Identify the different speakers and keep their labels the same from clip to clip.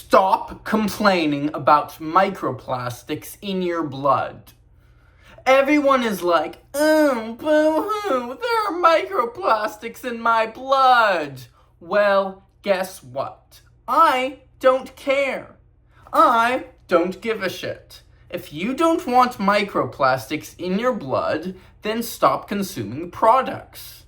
Speaker 1: Stop complaining about microplastics in your blood. Everyone is like, oh, boo-hoo, there are microplastics in my blood. Well, guess what? I don't care. I don't give a shit. If you don't want microplastics in your blood, then stop consuming products.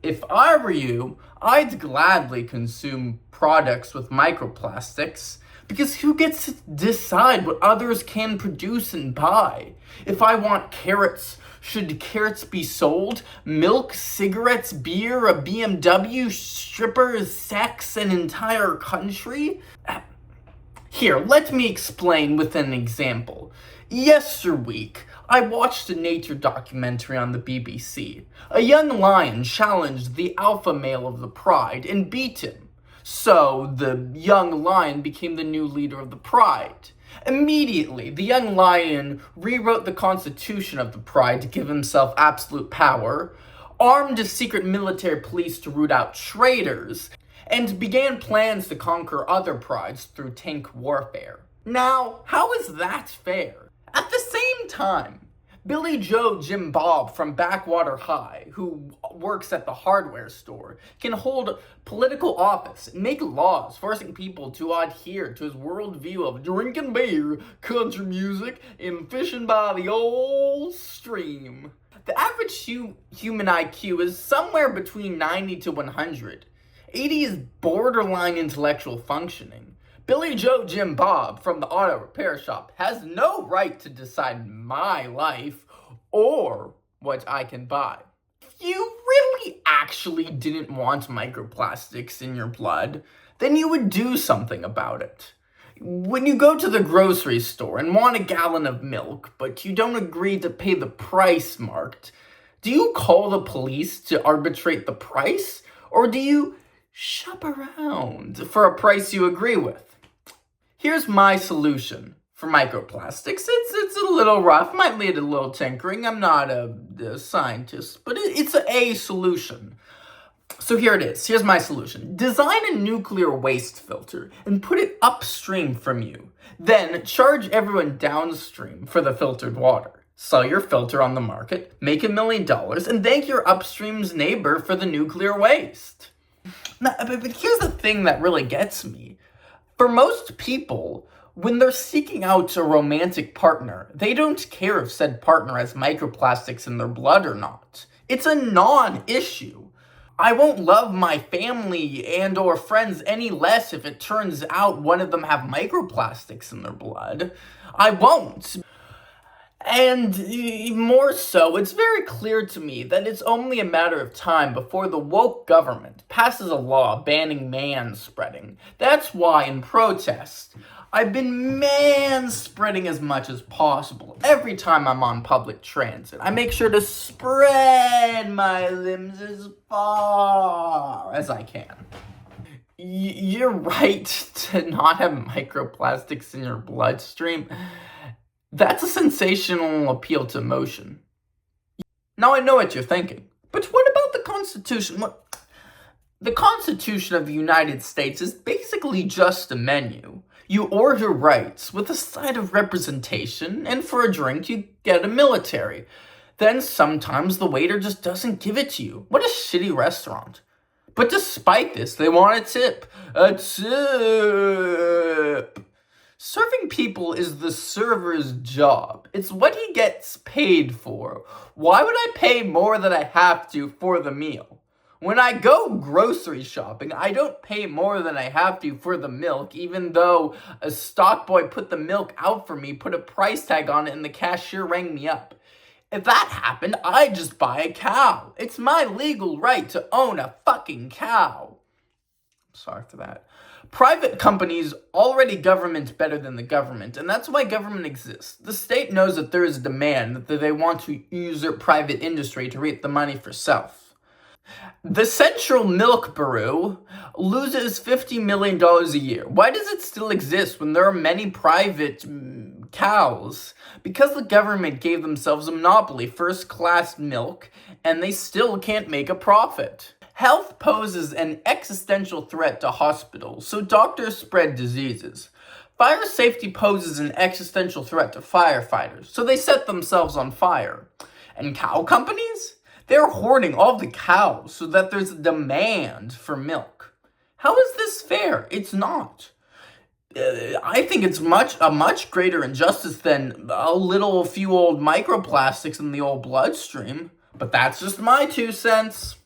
Speaker 1: If I were you, I'd gladly consume products with microplastics, because who gets to decide what others can produce and buy? If I want carrots, should carrots be sold? Milk, cigarettes, beer, a BMW, strippers, sex, an entire country? Here, let me explain with an example. Yesterweek, I watched a nature documentary on the BBC. A young lion challenged the alpha male of the pride and beat him. So, the young lion became the new leader of the pride. Immediately, the young lion rewrote the constitution of the pride to give himself absolute power, armed a secret military police to root out traitors, and began plans to conquer other prides through tank warfare. Now, how is that fair? At the same time, Billy Joe Jim Bob from Backwater High, who works at the hardware store, can hold political office and make laws forcing people to adhere to his worldview of drinking beer, country music, and fishing by the old stream. The average human IQ is somewhere between 90 to 100. 80 is borderline intellectual functioning. Billy Joe Jim Bob from the auto repair shop has no right to decide my life or what I can buy. If you really actually didn't want microplastics in your blood, then you would do something about it. When you go to the grocery store and want a gallon of milk, but you don't agree to pay the price marked, do you call the police to arbitrate the price? Or do you shop around for a price you agree with? Here's my solution for microplastics. It's a little rough, might need a little tinkering. I'm not a scientist, but it's a solution. So here it is. Here's my solution. Design a nuclear waste filter and put it upstream from you. Then charge everyone downstream for the filtered water. Sell your filter on the market, make $1 million, and thank your upstream's neighbor for the nuclear waste. Now, but here's the thing that really gets me. For most people, when they're seeking out a romantic partner, they don't care if said partner has microplastics in their blood or not. It's a non-issue. I won't love my family and or friends any less if it turns out one of them have microplastics in their blood. I won't. And more so, it's very clear to me that it's only a matter of time before the woke government passes a law banning man-spreading. That's why, in protest, I've been man-spreading as much as possible. Every time I'm on public transit, I make sure to spread my limbs as far as I can. You're right to not have microplastics in your bloodstream. That's a sensational appeal to emotion. Now I know what you're thinking, but what about the Constitution? The Constitution of the United States is basically just a menu. You order rights with a side of representation, and for a drink you get a military. Then sometimes the waiter just doesn't give it to you. What a shitty restaurant. But despite this, they want a tip. A tip. Serving people is the server's job. It's what he gets paid for. Why would I pay more than I have to for the meal? When I go grocery shopping, I don't pay more than I have to for the milk, even though a stock boy put the milk out for me, put a price tag on it, and the cashier rang me up. If that happened, I'd just buy a cow. It's my legal right to own a fucking cow. Sorry for that. Private companies already government better than the government, and that's why government exists. The state knows that there is a demand, that they want to usurp private industry to reap the money for self. The Central Milk Bureau loses $50 million a year. Why does it still exist when there are many private cows? Because the government gave themselves a monopoly, first-class milk, and they still can't make a profit. Health poses an existential threat to hospitals, so doctors spread diseases. Fire safety poses an existential threat to firefighters, so they set themselves on fire. And cow companies? They're hoarding all the cows so that there's a demand for milk. How is this fair? It's not. I think it's a much greater injustice than a few old microplastics in the old bloodstream. But that's just my 2 cents.